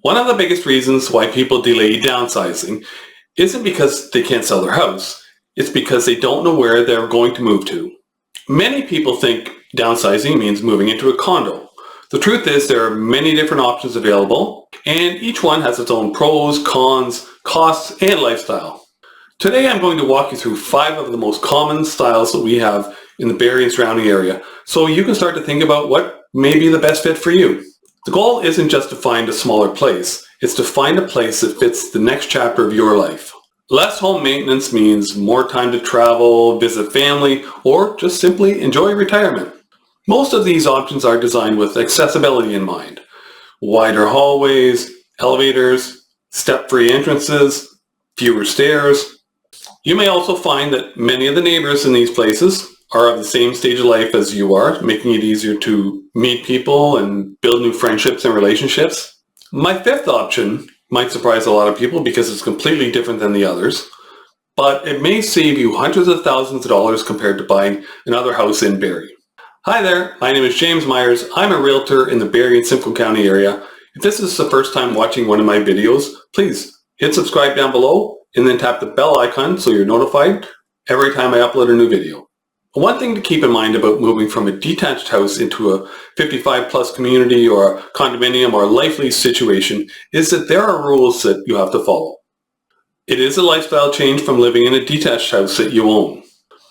One of the biggest reasons why people delay downsizing isn't because they can't sell their house. It's because they don't know where they're going to move to. Many people think downsizing means moving into a condo. The truth is there are many different options available, and each one has its own pros, cons, costs, and lifestyle. Today I'm going to walk you through 5 of the most common styles that we have in the Barrie and surrounding area, so you can start to think about what may be the best fit for you. The goal isn't just to find a smaller place, it's to find a place that fits the next chapter of your life. Less home maintenance means more time to travel, visit family, or just simply enjoy retirement. Most of these options are designed with accessibility in mind. Wider hallways, elevators, step-free entrances, fewer stairs. You may also find that many of the neighbors in these places are of the same stage of life as you are, making it easier to meet people and build new friendships and relationships. My 5th option might surprise a lot of people because it's completely different than the others, but it may save you hundreds of thousands of dollars compared to buying another house in Barrie. Hi there, my name is James Myers. I'm a realtor in the Barrie and Simcoe County area. If this is the first time watching one of my videos, please hit subscribe down below and then tap the bell icon so you're notified every time I upload a new video. One thing to keep in mind about moving from a detached house into a 55 plus community or a condominium or life lease situation is that there are rules that you have to follow. It is a lifestyle change from living in a detached house that you own.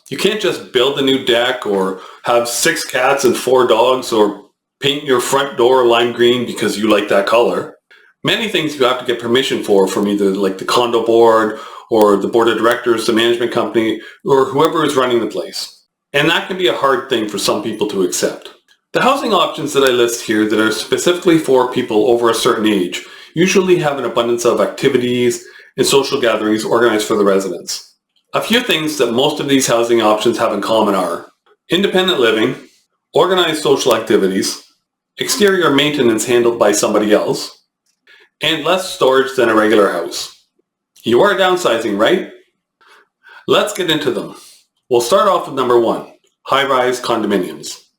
You can't just build a new deck or have 6 cats and 4 dogs or paint your front door lime green because you like that color. Many things you have to get permission for from either like the condo board or the board of directors, the management company, or whoever is running the place. And that can be a hard thing for some people to accept. The housing options that I list here that are specifically for people over a certain age usually have an abundance of activities and social gatherings organized for the residents. A few things that most of these housing options have in common are independent living, organized social activities, exterior maintenance handled by somebody else, and less storage than a regular house. You are downsizing, right? Let's get into them. We'll start off with number 1, high-rise condominiums.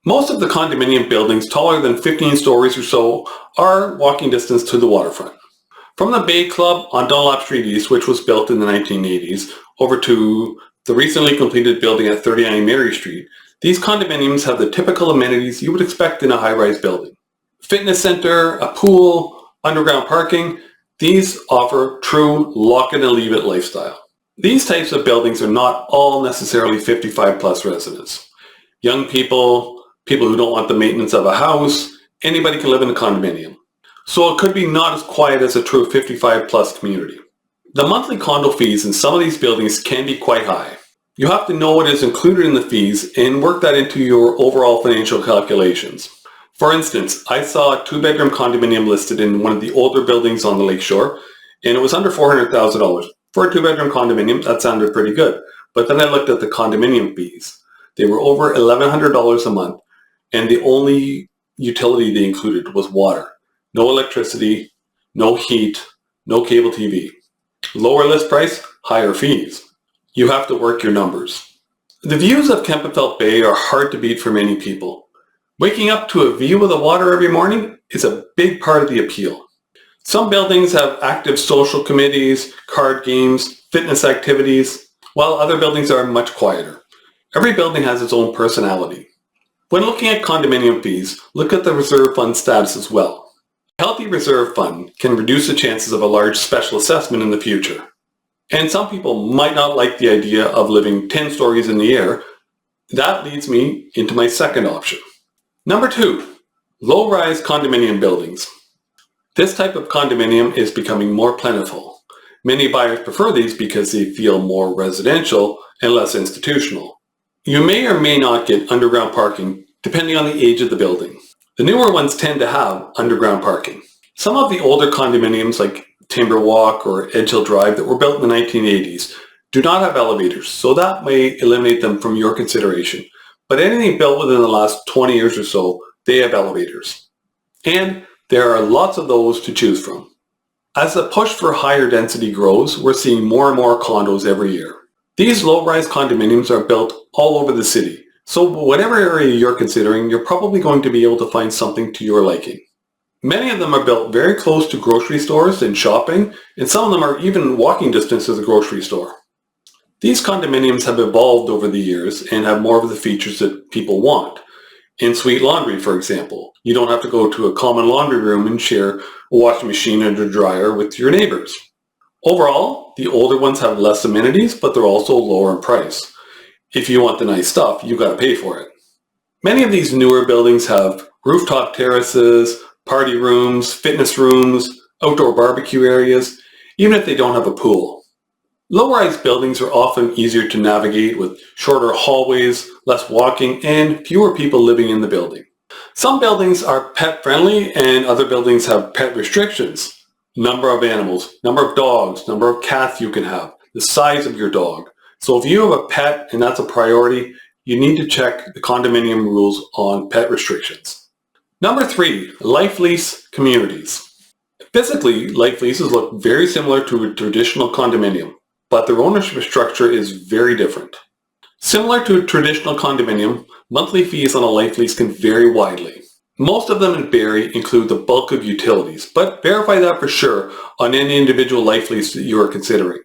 Most of the condominium buildings taller than 15 stories or so are walking distance to the waterfront. From the Bay Club on Dunlop Street East, which was built in the 1980s, over to the recently completed building at 39 Mary Street, these condominiums have the typical amenities you would expect in a high-rise building. Fitness center, a pool, underground parking, these offer true lock-it-and-leave-it lifestyle. These types of buildings are not all necessarily 55 plus residents. Young people, people who don't want the maintenance of a house, anybody can live in a condominium. So it could be not as quiet as a true 55 plus community. The monthly condo fees in some of these buildings can be quite high. You have to know what is included in the fees and work that into your overall financial calculations. For instance, I saw a 2-bedroom condominium listed in one of the older buildings on the lakeshore, and it was under $400,000. For a 2-bedroom condominium, that sounded pretty good. But then I looked at the condominium fees. They were over $1,100 a month, and the only utility they included was water. No electricity, no heat, no cable TV. Lower list price, higher fees. You have to work your numbers. The views of Kempenfelt Bay are hard to beat for many people. Waking up to a view of the water every morning is a big part of the appeal. Some buildings have active social committees, card games, fitness activities, while other buildings are much quieter. Every building has its own personality. When looking at condominium fees, look at the reserve fund status as well. A healthy reserve fund can reduce the chances of a large special assessment in the future. And some people might not like the idea of living 10 stories in the air. That leads me into my 2nd option. Number 2, low-rise condominium buildings. This type of condominium is becoming more plentiful. Many buyers prefer these because they feel more residential and less institutional. You may or may not get underground parking depending on the age of the building. The newer ones tend to have underground parking. Some of the older condominiums like Timber Walk or Edge Hill Drive that were built in the 1980s do not have elevators, so that may eliminate them from your consideration. But anything built within the last 20 years or so, they have elevators. And there are lots of those to choose from. As the push for higher density grows, we're seeing more and more condos every year. These low-rise condominiums are built all over the city, so whatever area you're considering, you're probably going to be able to find something to your liking. Many of them are built very close to grocery stores and shopping, and some of them are even walking distance to the grocery store. These condominiums have evolved over the years and have more of the features that people want. In-suite laundry, for example. You don't have to go to a common laundry room and share a washing machine and a dryer with your neighbors. Overall, the older ones have less amenities, but they're also lower in price. If you want the nice stuff, you got to pay for it. Many of these newer buildings have rooftop terraces, party rooms, fitness rooms, outdoor barbecue areas, even if they don't have a pool. Low-rise buildings are often easier to navigate with shorter hallways, less walking, and fewer people living in the building. Some buildings are pet-friendly and other buildings have pet restrictions. Number of animals, number of dogs, number of cats you can have, the size of your dog. So if you have a pet and that's a priority, you need to check the condominium rules on pet restrictions. Number 3, Life Lease communities. Physically, Life Leases look very similar to a traditional condominium, but their ownership structure is very different. Similar to a traditional condominium, monthly fees on a Life Lease can vary widely. Most of them in Barrie include the bulk of utilities, but verify that for sure on any individual Life Lease that you are considering.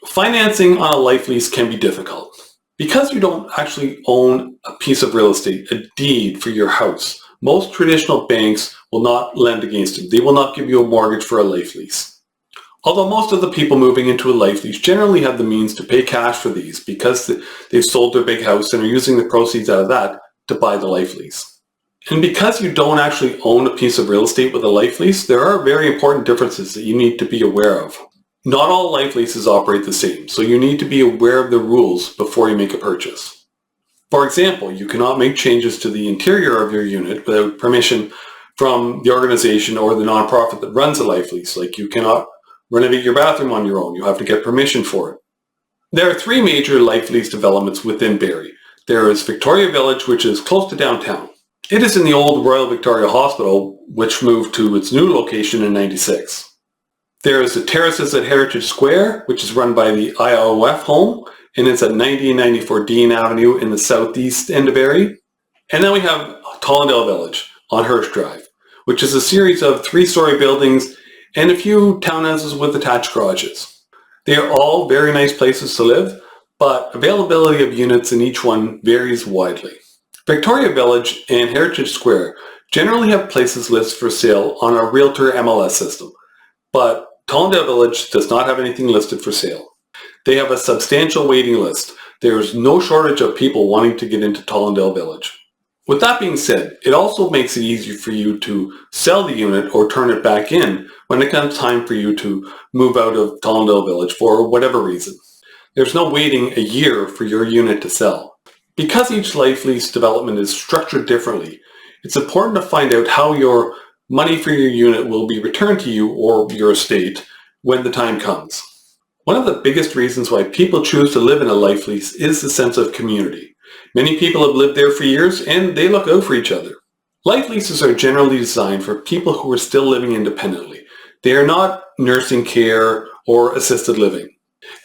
Financing on a Life Lease can be difficult. Because you don't actually own a piece of real estate, a deed for your house, most traditional banks will not lend against it. They will not give you a mortgage for a Life Lease. Although most of the people moving into a Life Lease generally have the means to pay cash for these because they've sold their big house and are using the proceeds out of that to buy the Life Lease. And because you don't actually own a piece of real estate with a Life Lease, there are very important differences that you need to be aware of. Not all Life Leases operate the same, so you need to be aware of the rules before you make a purchase. For example, you cannot make changes to the interior of your unit without permission from the organization or the nonprofit that runs a Life Lease. Like you cannot renovate your bathroom on your own. You have to get permission for it. There are 3 major Life Lease developments within Barrie. There is Victoria Village, which is close to downtown. It is in the old Royal Victoria Hospital, which moved to its new location in '96. There is the Terraces at Heritage Square, which is run by the IOF home, and it's at 90 and 94 Dean Avenue in the southeast end of Barrie. And then we have Tollendale Village on Hirsch Drive, which is a series of 3-story buildings and a few townhouses with attached garages. They are all very nice places to live, but availability of units in each one varies widely. Victoria Village and Heritage Square generally have places listed for sale on a Realtor MLS system, but Tollendale Village does not have anything listed for sale. They have a substantial waiting list. There is no shortage of people wanting to get into Tollendale Village. With that being said, it also makes it easier for you to sell the unit or turn it back in when it comes time for you to move out of Tollendale Village for whatever reason. There's no waiting a year for your unit to sell. Because each Life Lease development is structured differently, it's important to find out how your money for your unit will be returned to you or your estate when the time comes. One of the biggest reasons why people choose to live in a Life Lease is the sense of community. Many people have lived there for years and they look out for each other. Life Leases are generally designed for people who are still living independently. They are not nursing care or assisted living.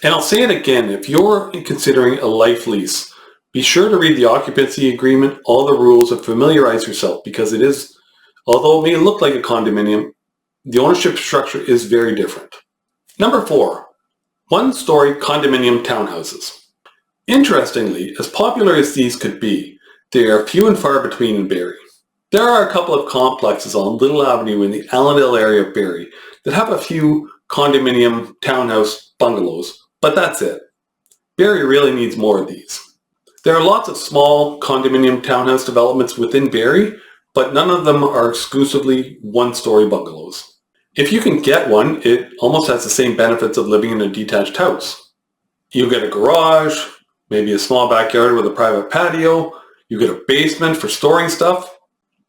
And I'll say it again, if you're considering a Life Lease, be sure to read the occupancy agreement, all the rules, and familiarize yourself because it is, although it may look like a condominium, the ownership structure is very different. Number 4, one-story condominium townhouses. Interestingly, as popular as these could be, they are few and far between in Barrie. There are a couple of complexes on Little Avenue in the Allendale area of Barrie that have a few condominium townhouse bungalows, but that's it. Barrie really needs more of these. There are lots of small condominium townhouse developments within Barrie, but none of them are exclusively one-story bungalows. If you can get one, it almost has the same benefits of living in a detached house. You get a garage, maybe a small backyard with a private patio, you get a basement for storing stuff,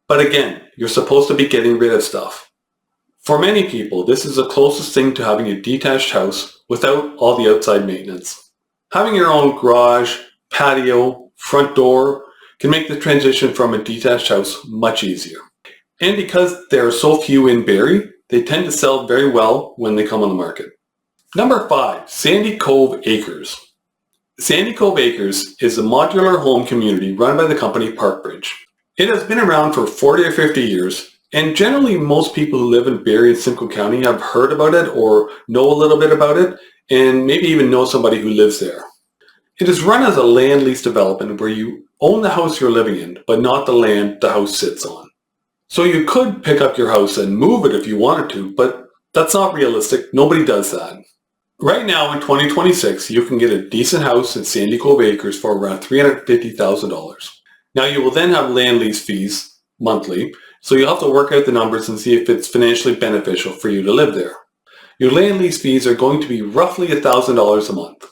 but again, you're supposed to be getting rid of stuff. For many people, this is the closest thing to having a detached house without all the outside maintenance. Having your own garage, patio, front door can make the transition from a detached house much easier. And because there are so few in Barrie, they tend to sell very well when they come on the market. Number 5, Sandy Cove Acres. Sandy Cove Acres is a modular home community run by the company Parkbridge. It has been around for 40 or 50 years, And generally, most people who live in Barrie and Simcoe County have heard about it or know a little bit about it, and maybe even know somebody who lives there. It is run as a land lease development where you own the house you're living in, but not the land the house sits on. So you could pick up your house and move it if you wanted to, but that's not realistic. Nobody does that. Right now in 2026, you can get a decent house in Sandy Cove Acres for around $350,000. Now you will then have land lease fees monthly, so you'll have to work out the numbers and see if it's financially beneficial for you to live there. Your land lease fees are going to be roughly $1,000 a month.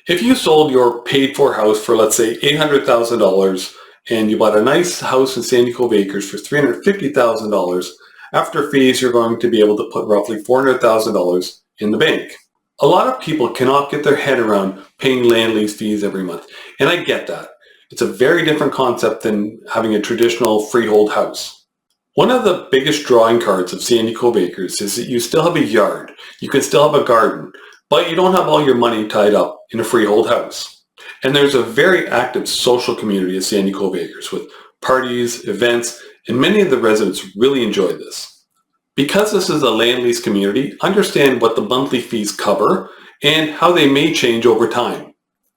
If you sold your paid-for house for, let's say, $800,000 and you bought a nice house in Sandy Cove Acres for $350,000, after fees you're going to be able to put roughly $400,000 in the bank. A lot of people cannot get their head around paying land lease fees every month, and I get that. It's a very different concept than having a traditional freehold house. One of the biggest drawing cards of Sandy Cove Acres is that you still have a yard, you can still have a garden, but you don't have all your money tied up in a freehold house. And there's a very active social community at Sandy Cove Acres with parties, events, and many of the residents really enjoy this. Because this is a land lease community, understand what the monthly fees cover and how they may change over time.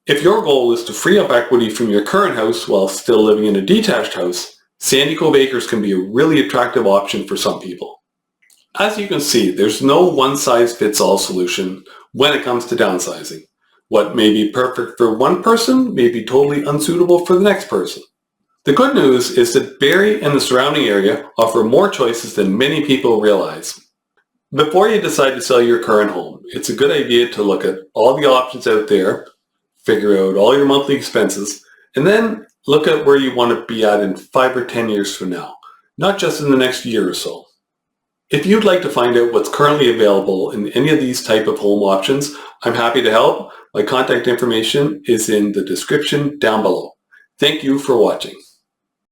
If your goal is to free up equity from your current house while still living in a detached house, Sandy Cove Acres can be a really attractive option for some people. As you can see, there's no one-size-fits-all solution when it comes to downsizing. What may be perfect for one person may be totally unsuitable for the next person. The good news is that Barrie and the surrounding area offer more choices than many people realize. Before you decide to sell your current home, it's a good idea to look at all the options out there, figure out all your monthly expenses, and then look at where you want to be at in 5 or 10 years from now, not just in the next year or so. If you'd like to find out what's currently available in any of these type of home options, I'm happy to help. My contact information is in the description down below. Thank you for watching.